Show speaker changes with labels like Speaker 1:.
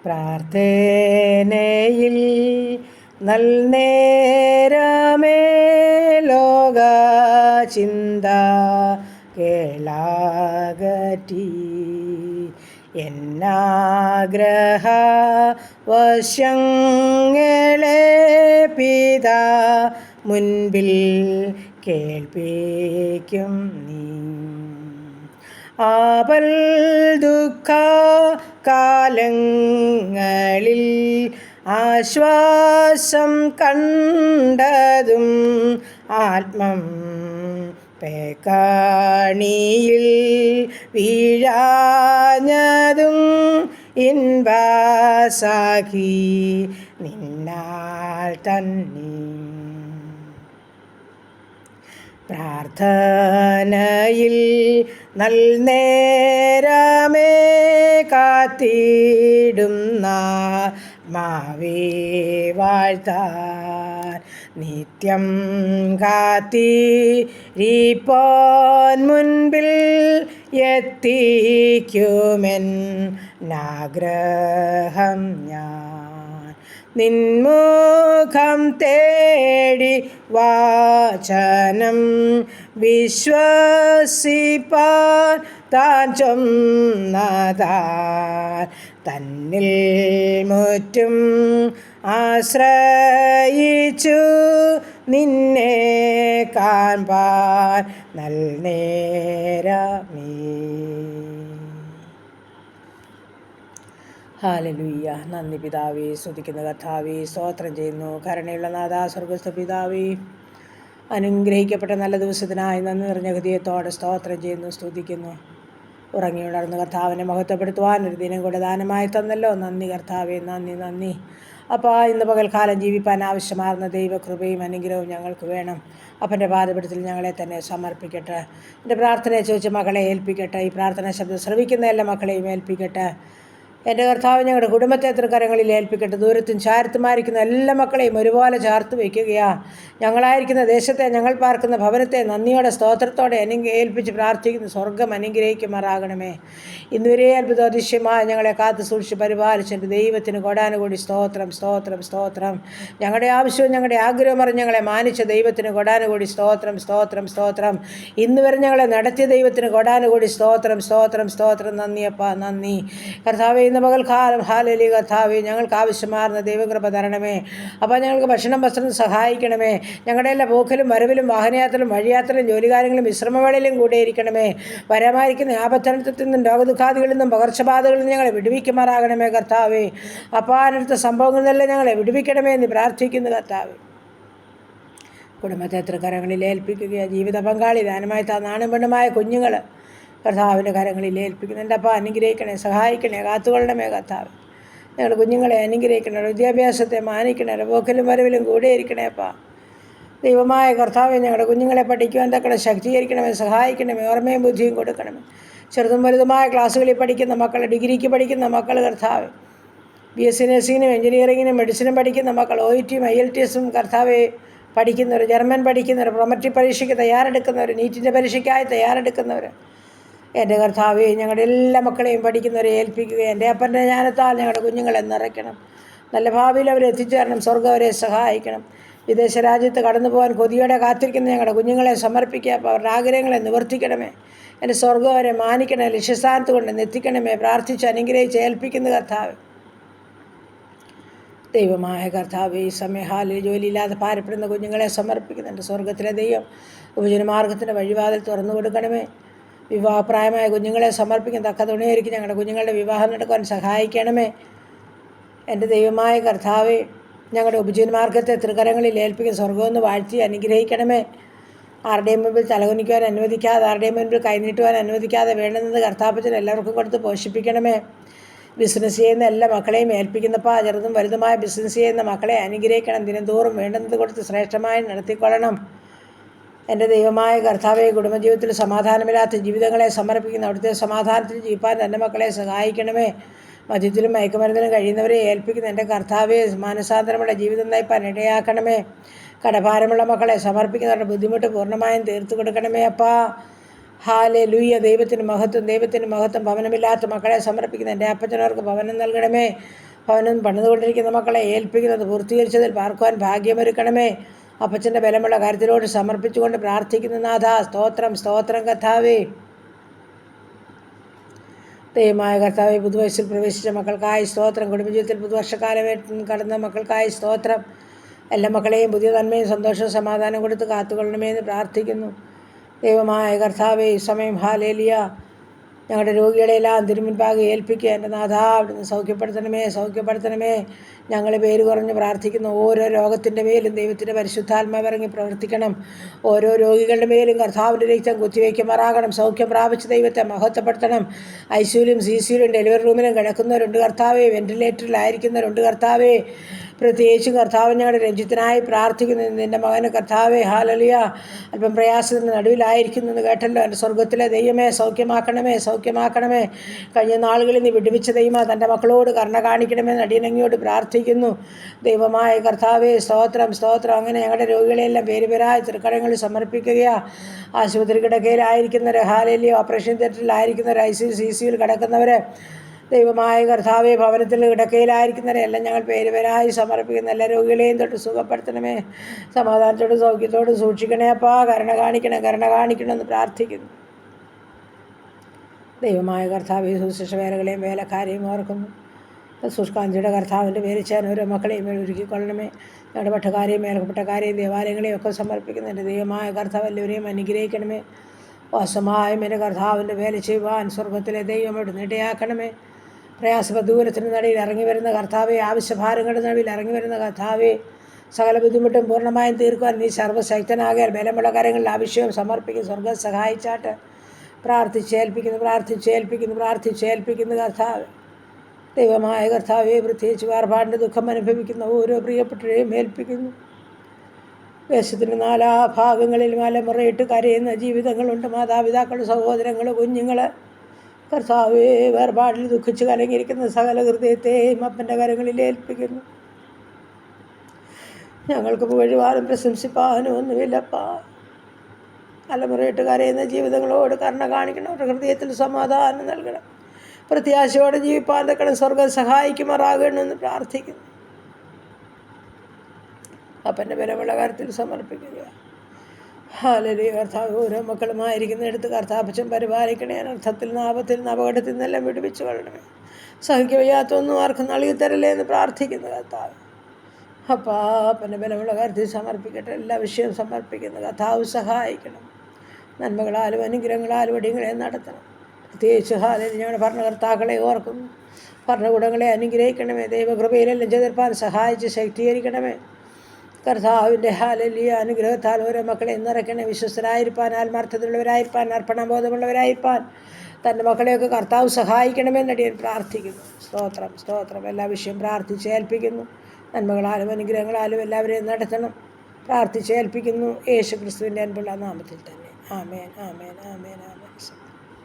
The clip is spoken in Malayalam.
Speaker 1: പ്രാർത്ഥനയിൽ നൽനേരമേ ലോക ചിന്ത കേളാകറ്റി എന്നാഗ്രഹ വശങ്ങളെ പിതാ മുൻപിൽ കേൾപ്പിക്കും നീ. ആപൽ ദുഃഖ കാലങ്ങളിൽ ആശ്വാസം കണ്ടതും ആത്മം പേക്കാണിയിൽ വീഴാഞ്ഞതും ഇൻവാസാഖി നിന്നാൽ തന്നെ. പ്രാർത്ഥനയിൽ നൽനേരമേ കാത്തിടുന്ന മാവേ വാഴ്ത്താൻ നിത്യം കാത്തിരിപ്പോൻ മുൻപിൽ എത്തിക്കുമെന്നാഗ്രഹം ഞാൻ. നിൻമുഖം തേടി വാചനം വിശ്വസിപ്പാൻ താൻ ചൊന്നതാൻ തന്നിൽ മുറ്റും ആശ്രയിച്ചു നിന്നെ കാൺപാൻ നൽനേരമേ. ഹല്ലേലൂയ. നന്ദി പിതാവേ, സ്തുതിക്കുന്ന കർത്താവേ, സ്തോത്രം ചെയ്യുന്നു. കരുണയുള്ള നാഥാ, സ്വർഗ്ഗസ്ഥ പിതാവേ, അനുഗ്രഹിക്കപ്പെട്ട നല്ല ദിവസത്തിനായി നന്ദി നിറഞ്ഞ ഹൃദയത്തോടെ സ്തോത്രം ചെയ്യുന്നു, സ്തുതിക്കുന്നു. ഉറങ്ങിയുണർന്ന് കർത്താവിനെ മഹത്വപ്പെടുത്തുവാൻ ഒരു ദിനം കൂടെ ദാനമായി തന്നല്ലോ. നന്ദി കർത്താവേ, നന്ദി നന്ദി. അപ്പോൾ ഇന്ന് പകൽക്കാലം ജീവിപ്പാൻ ആവശ്യമാർന്ന ദൈവകൃപയും അനുഗ്രഹവും ഞങ്ങൾക്ക് വേണം. അപ്പൻ്റെ പാദപീഠത്തിൽ ഞങ്ങളെ തന്നെ സമർപ്പിക്കട്ടെ. എൻ്റെ പ്രാർത്ഥനയെ ചോദിച്ച് മക്കളെ ഏൽപ്പിക്കട്ടെ. ഈ പ്രാർത്ഥന ശബ്ദം ശ്രവിക്കുന്ന എല്ലാ മക്കളെയും ഏൽപ്പിക്കട്ടെ. എൻ്റെ കർത്താവ് ഞങ്ങളുടെ കുടുംബത്തെ തൃക്കരങ്ങളിൽ ഏൽപ്പിക്കട്ടെ. ദൂരത്തും ചാരത്തുമായിരിക്കുന്ന എല്ലാ മക്കളെയും ഒരുപോലെ ചേർത്ത് വയ്ക്കുകയാണ്. ഞങ്ങളായിരിക്കുന്ന ദേശത്തെ, ഞങ്ങൾ പാർക്കുന്ന ഭവനത്തെ നന്ദിയോടെ സ്തോത്രത്തോടെ ഏൽപ്പിച്ച് പ്രാർത്ഥിക്കുന്ന സ്വർഗം അനുഗ്രഹിക്കുമാറാകണമേ. ഇന്നുവരെ അത്ഭുതാതിശയമായി ഞങ്ങളെ കാത്തു സൂക്ഷിച്ച് പരിപാലിച്ചെൻ്റെ ദൈവത്തിന് കൊടാനുകൂടി സ്തോത്രം സ്തോത്രം സ്തോത്രം. ഞങ്ങളുടെ ആവശ്യവും ഞങ്ങളുടെ ആഗ്രഹവും അറിഞ്ഞ് ഞങ്ങളെ മാനിച്ച ദൈവത്തിന് കൊടാനുകൂടി സ്തോത്രം സ്തോത്രം സ്തോത്രം. ഇന്ന് വരെ ഞങ്ങളെ നടത്തിയ ദൈവത്തിന് കൊടാനുകൂടി സ്തോത്രം സ്തോത്രം സ്തോത്രം. നന്ദിയപ്പ, നന്ദി കർത്താവേ. ഇന്ന് പകൽക്കാലം ഹല്ലേലൂയ കർത്താവേ, ഞങ്ങൾക്ക് ആവശ്യമാർന്ന ദൈവകൃപ തരണമേ. അപ്പോൾ ഞങ്ങൾക്ക് ഭക്ഷണം വസ്ത്രം സഹായിക്കണമേ. ഞങ്ങളുടെ എല്ലാ പോക്കലും വരവിലും വാഹനയാത്രയിലും വഴിയാത്രയിലും ജോലികാര്യങ്ങളും വിശ്രമവേളയിലും കൂടെ ഇരിക്കണമേ. വരമായിരിക്കുന്ന ആപത്തനത്തിൽ നിന്നും രോഗദുഃഖാദികളിൽ നിന്നും പകർച്ചബാധകളിൽ നിന്നും ഞങ്ങളെ വിടുവിക്കുമാറാകണമേ കർത്താവേ. അപ്പോൾ അതിനടുത്ത സംഭവങ്ങളിൽ നിന്നെല്ലാം ഞങ്ങളെ വിടുവിക്കണമേ എന്ന് പ്രാർത്ഥിക്കുന്നു കർത്താവേ. കുടുംബത്തെ തൃക്കരങ്ങളിൽ ഏൽപ്പിക്കുക. ജീവിത പങ്കാളി ദാനമായി നാണും പെണ്ണുമായ കുഞ്ഞുങ്ങൾ കർത്താവിൻ്റെ കരങ്ങളിൽ ഏൽപ്പിക്കുന്നു. എൻ്റെ അപ്പം അനുഗ്രഹിക്കണേ, സഹായിക്കണേ, കാത്തുകൊള്ളണമേ കർത്താവ്. ഞങ്ങളുടെ കുഞ്ഞുങ്ങളെ അനുഗ്രഹിക്കണേ, വിദ്യാഭ്യാസത്തെ മാനിക്കണേ, പോക്കലും വരവിലും കൂടെ ഇരിക്കണേ അപ്പാ. ദൈവമായ കർത്താവെ, ഞങ്ങളുടെ കുഞ്ഞുങ്ങളെ പഠിക്കുവാൻ തക്കണ ശക്തീകരിക്കണമേ, സഹായിക്കണമേ, ഓർമ്മയും ബുദ്ധിയും കൊടുക്കണമേ. ചെറുതും വലുതുമായ ക്ലാസ്സുകളിൽ പഠിക്കുന്ന മക്കൾ, ഡിഗ്രിക്ക് പഠിക്കുന്ന മക്കൾ കർത്താവ്, BSc നഴ്സിങ്ങിനും എഞ്ചിനീയറിങ്ങിനും മെഡിസിനും പഠിക്കുന്ന മക്കൾ, OETയും IELTSഉം കർത്താവെ പഠിക്കുന്നവർ, ജർമ്മൻ പഠിക്കുന്നവർ, പ്രൊമട്രി പരീക്ഷയ്ക്ക് തയ്യാറെടുക്കുന്നവർ, നീറ്റിൻ്റെ പരീക്ഷയ്ക്കായി തയ്യാറെടുക്കുന്നവർ, എൻ്റെ കർത്താവെ ഞങ്ങളുടെ എല്ലാ മക്കളെയും പഠിക്കുന്നവരെ ഏൽപ്പിക്കുക. എൻ്റെ അപ്പൻ്റെ ജ്ഞാനത്താൽ ഞങ്ങളുടെ കുഞ്ഞുങ്ങളെ നിറയ്ക്കണം. നല്ല ഭാവിയിൽ അവരെ എത്തിച്ചേരണം. സ്വർഗ്ഗം അവരെ സഹായിക്കണം. വിദേശ രാജ്യത്ത് കടന്നു പോകാൻ കൊതിയോടെ കാത്തിരിക്കുന്ന ഞങ്ങളുടെ കുഞ്ഞുങ്ങളെ സമർപ്പിക്കുക. അപ്പോൾ അവരുടെ ആഗ്രഹങ്ങളെ നിവർത്തിക്കണമേ. എൻ്റെ സ്വർഗ്ഗം അവരെ മാനിക്കണേ, ലക്ഷ്യസ്ഥാനത്ത് കൊണ്ട് എത്തിക്കണമേ. പ്രാർത്ഥിച്ച് അനുഗ്രഹിച്ച് ഏൽപ്പിക്കുന്ന കർത്താവ്. ദൈവമായ കർത്താവ്, ഈ സമയം ഹാലിൽ ജോലിയില്ലാതെ ഭാരപ്പെടുന്ന കുഞ്ഞുങ്ങളെ സമർപ്പിക്കുന്നുണ്ട്. സ്വർഗത്തിലെ ദൈവം ഉപജനമാർഗത്തിൻ്റെ വഴിവാതിൽ തുറന്നു കൊടുക്കണമേ. വിവാഹപ്രായമായ കുഞ്ഞുങ്ങളെ സമർപ്പിക്കുന്ന തക്ക തുണയായിരിക്കും ഞങ്ങളുടെ കുഞ്ഞുങ്ങളുടെ വിവാഹം നടക്കുവാൻ സഹായിക്കണമേ. എൻ്റെ ദൈവമായ കർത്താവെ, ഞങ്ങളുടെ ഉപജീവനമാർഗത്തെ തൃക്കരങ്ങളിൽ ഏൽപ്പിക്കുന്ന സ്വർഗ്ഗമൊന്ന് വാഴ്ത്തി അനുഗ്രഹിക്കണമേ. ആരുടെയും മുൻപിൽ തലകുനിക്കുവാൻ അനുവദിക്കാതെ, ആരുടെയും മുൻപിൽ കൈനീട്ടുവാൻ അനുവദിക്കാതെ വേണ്ടുന്നത് കർത്താപ്പത്തിന് എല്ലാവർക്കും കൊടുത്ത് പോഷിപ്പിക്കണമേ. ബിസിനസ് ചെയ്യുന്ന എല്ലാ മക്കളെയും ഏൽപ്പിക്കുന്നപ്പോൾ ചെറുതും വലുതുമായ ബിസിനസ് ചെയ്യുന്ന മക്കളെ അനുഗ്രഹിക്കണം. ദിനംതോറും വേണ്ടുന്നത് കൊടുത്ത് ശ്രേഷ്ഠമായി നടത്തിക്കൊള്ളണം. എൻ്റെ ദൈവമായ കർത്താവെ, കുടുംബജീവിതത്തിൽ സമാധാനമില്ലാത്ത ജീവിതങ്ങളെ സമർപ്പിക്കുന്ന അവിടുത്തെ സമാധാനത്തിൽ ജീവിപ്പാൻ എൻ്റെ മക്കളെ സഹായിക്കണമേ. മദ്യത്തിലും മയക്കുമരുന്നിലും കഴിയുന്നവരെ ഏൽപ്പിക്കുന്ന എൻ്റെ കർത്താവെ, മാനസാന്തരമുള്ള ജീവിതം നയിപ്പാൻ ഇടയാക്കണമേ. കടഭാരമുള്ള മക്കളെ സമർപ്പിക്കുന്നവരുടെ ബുദ്ധിമുട്ട് പൂർണ്ണമായും തീർത്തു കൊടുക്കണമേ അപ്പാ. ഹല്ലേലൂയ. ദൈവത്തിന് മഹത്വം, ദൈവത്തിന് മഹത്വം. ഭവനമില്ലാത്ത മക്കളെ സമർപ്പിക്കുന്ന എൻ്റെ അപ്പച്ചനവർക്ക് ഭവനം നൽകണമേ. ഭവനം പണിതുകൊണ്ടിരിക്കുന്ന മക്കളെ ഏൽപ്പിക്കുന്നത് പൂർത്തീകരിച്ചതിൽ പാർക്കുവാൻ ഭാഗ്യമൊരുക്കണമേ. അപ്പച്ചൻ്റെ ബലമുള്ള കരുത്തിലോട് സമർപ്പിച്ചുകൊണ്ട് പ്രാർത്ഥിക്കുന്ന നാഥ, സ്തോത്രം സ്തോത്രം കർത്താവേ. ദൈവമായ കർത്താവെ, പുതുവയസ്സിൽ പ്രവേശിച്ച മക്കൾക്കായി സ്തോത്രം. കുടുംബജീവിതത്തിൽ പുതുവർഷക്കാലം കടന്ന മക്കൾക്കായി സ്തോത്രം. എല്ലാ മക്കളെയും പുതിയ നന്മയും സന്തോഷവും സമാധാനം കൊടുത്ത് കാത്തുകൊള്ളണമേ എന്ന് പ്രാർത്ഥിക്കുന്നു. ദൈവമായ കർത്താവെ, ഈ സമയം ഹാലേലിയ ഞങ്ങളുടെ രോഗികളെല്ലാം തിരുമുൻപാകെ ഏൽപ്പിക്കുക. എൻ്റെ നാഥ, അവിടുന്ന് സൗഖ്യപ്പെടുത്തണമേ, സൗഖ്യപ്പെടുത്തണമേ. ഞങ്ങൾ പേര് കുറഞ്ഞ് പ്രാർത്ഥിക്കുന്നു. ഓരോ രോഗത്തിൻ്റെ മേലും ദൈവത്തിൻ്റെ പരിശുദ്ധാത്മാവ് ഇറങ്ങി പ്രവർത്തിക്കണം. ഓരോ രോഗികളുടെ മേലും കർത്താവിൻ്റെ രക്തം കുത്തിവയ്ക്കുമാറാകണം. സൗഖ്യം പ്രാപിച്ച് ദൈവത്തെ മഹത്വപ്പെടുത്തണം. ഐസിയുലും സിസിയിലും ഡെലിവറി റൂമിലും കിടക്കുന്നവരുണ്ട് കർത്താവേ, വെന്റിലേറ്ററിലായിരിക്കുന്നവരുണ്ട് കർത്താവേ. പ്രത്യേകിച്ചും കർത്താവ് ഞങ്ങളുടെ രഞ്ജിത്തിനായി പ്രാർത്ഥിക്കുന്നു. നിൻ്റെ മകന് കർത്താവേ ഹാലലിയ അല്പം പ്രയാസത്തിൻ്റെ നടുവിലായിരിക്കുന്നെന്ന് കേട്ടല്ലോ. എൻ്റെ സ്വർഗത്തിലെ ദൈവമേ, സൗഖ്യമാക്കണമേ, സൗഖ്യമാക്കണമേ. കഴിഞ്ഞ നാളുകളിൽ നീ വിടുവിച്ച ദൈവമേ, തൻ്റെ മക്കളോട് കരുണ കാണിക്കണമെന്ന് അടിയനങ്ങിയോട് പ്രാർത്ഥിക്കുന്നു. ദൈവമായ കർത്താവേ, സ്തോത്രം സ്തോത്രം. അങ്ങനെ ഞങ്ങളുടെ രോഗികളെല്ലാം പേരുപേരായി തൃക്കരങ്ങളിൽ സമർപ്പിക്കുകയാണ്. ആശുപത്രി കിടക്കയിലായിരിക്കുന്നവർ, ഹാലലിയ ഓപ്പറേഷൻ തിയേറ്ററിലായിരിക്കുന്നവർ, ICU CCUയിൽ കിടക്കുന്നവർ, ദൈവമായ കർത്താവെ, ഭവനത്തിൽ കിടക്കയിലായിരിക്കുന്നവരെല്ലാം ഞങ്ങൾ പേരുപേരായി സമർപ്പിക്കുന്ന എല്ലാ രോഗികളെയും തൊട്ട് സുഖപ്പെടുത്തണമേ. സമാധാനത്തോടും സൗഖ്യത്തോടും സൂക്ഷിക്കണേ അപ്പാ. കരുണ കാണിക്കണമെന്ന് പ്രാർത്ഥിക്കുന്നു. ദൈവമായ കർത്താവെ, സുശേഷ വേലകളെയും വേലക്കാരെയും ഓർക്കുന്നു. സുഷ്കാന്തിയുടെ കർത്താവിൻ്റെ പേര് ചെയ്യാൻ ഓരോ മക്കളെയും ഒരുക്കിക്കൊള്ളണമേ. ഞങ്ങളുടെ പട്ടക്കാരെയും മേൽപ്പെട്ടക്കാരെയും ദേവാലയങ്ങളെയും ഒക്കെ സമർപ്പിക്കുന്നു. എൻ്റെ ദൈവമായ കർത്താവ് എല്ലാവരെയും അനുഗ്രഹിക്കണമേ. വാസമായും എൻ്റെ കർത്താവിൻ്റെ വേല ചെയ്യുവാൻ സ്വർഗത്തിലെ ദൈവം അവിടുന്ന് ഇടയാക്കണമേ. പ്രയാസപ്രദൂരത്തിന് നടുവിൽ ഇറങ്ങി വരുന്ന കർത്താവെ, ആവശ്യഭാരങ്ങളുടെ നടുവിൽ ഇറങ്ങി വരുന്ന കർത്താവെ, സകല ബുദ്ധിമുട്ടും പൂർണ്ണമായും തീർക്കുവാൻ നീ സർവ്വശക്തനാകിയാൽ ബലമുള്ള കരങ്ങളിൽ ആവശ്യവും സമർപ്പിക്കും. സ്വർഗം സഹായിച്ചാട്ട് പ്രാർത്ഥിച്ചേൽപ്പിക്കുന്നു കർത്താവ്. ദൈവമായ കർത്താവെ, പ്രത്യേകിച്ച് വേർപാടിൻ്റെ ദുഃഖം അനുഭവിക്കുന്ന ഓരോ പ്രിയപ്പെട്ടവരെയും ഏൽപ്പിക്കുന്നു. ദേശത്തിൻ്റെ നാലാഭാഗങ്ങളിൽ മലമുറയിട്ട് കരയുന്ന ജീവിതങ്ങളുണ്ട്. മാതാപിതാക്കൾ, സഹോദരങ്ങൾ, കുഞ്ഞുങ്ങൾ, കർത്താവേ, വേർപാടിൽ ദുഃഖിച്ച് കലങ്ങിയിരിക്കുന്ന സകല ഹൃദയത്തെയും അപ്പൻ്റെ കരങ്ങളിൽ ഏൽപ്പിക്കുന്നു. ഞങ്ങൾക്ക് പുകഴുവാനും പ്രശംസിപ്പാനും ഒന്നുമില്ലപ്പാ. തലമുറയിട്ട് കരയുന്ന ജീവിതങ്ങളോട് കരുണ കാണിക്കണം. അവരുടെ ഹൃദയത്തിൽ സമാധാനം നൽകണം. പ്രത്യാശയോടെ ജീവിപ്പാൻ തക്കണം. സ്വർഗം സഹായിക്കുമാറാകണമെന്ന് പ്രാർത്ഥിക്കുന്നു. അപ്പൻ്റെ ബലമുള്ള കാര്യത്തിൽ സമർപ്പിക്കുക. ഹാലലിയ കർത്താവ്, ഓരോ മക്കളുമായിരിക്കുന്നിടത്ത് കർത്താപ്പച്ചൻ പരിപാലിക്കണേ. അനർത്ഥത്തിൽ നിന്ന്, ആപത്തിൽ നിന്ന്, അപകടത്തിൽ നിന്നെല്ലാം വിടുവിച്ചു കൊള്ളണമേ. സഹിക്കവയ്യാത്തൊന്നും ആർക്കും നൽകി തരല്ലേ എന്ന് പ്രാർത്ഥിക്കുന്നു കർത്താവ്. അപ്പാ, അപ്പൻ്റെ ബലമുള്ള കാര്യത്തിൽ സമർപ്പിക്കട്ടെ. എല്ലാ വിഷയവും സമർപ്പിക്കുന്നു. കർത്താവ് സഹായിക്കണം. നന്മകളാലും അനുഗ്രഹങ്ങളാലും അടിയങ്ങളെ നടത്തണം. പ്രത്യേകിച്ച് ഹാലലി ഞങ്ങളുടെ ഭരണകർത്താക്കളെ ഓർക്കുന്നു. ഭരണകൂടങ്ങളെ അനുഗ്രഹിക്കണമേ. ദൈവകൃപയിലെല്ലാം ചെതിർപ്പാൻ സഹായിച്ച് ശക്തീകരിക്കണമേ. കർത്താവിൻ്റെ ഹാലലിയ അനുഗ്രഹത്താൽ ഓരോ മക്കളെ നിറയ്ക്കണേ. വിശ്വസ്തരായിരിക്കാൻ, ആത്മാർത്ഥതയുള്ളവരായിരിക്കാൻ, അർപ്പണബോധമുള്ളവരായിരിക്കാൻ തൻ്റെ മക്കളെയൊക്കെ കർത്താവ് സഹായിക്കണമെന്ന് അടിയൻ പ്രാർത്ഥിക്കുന്നു. സ്തോത്രം സ്തോത്രം. എല്ലാ വിഷയം പ്രാർത്ഥിച്ചേൽപ്പിക്കുന്നു. നന്മകളാലും അനുഗ്രഹങ്ങളാലും എല്ലാവരെയും നടത്തണം. പ്രാർത്ഥിച്ചേൽപ്പിക്കുന്നു യേശു ക്രിസ്തുവിൻ്റെ അൻപുള്ള നാമത്തിൽ തന്നെ. ആമേൻ ആമേൻ ആമേൻ ആമേൻ.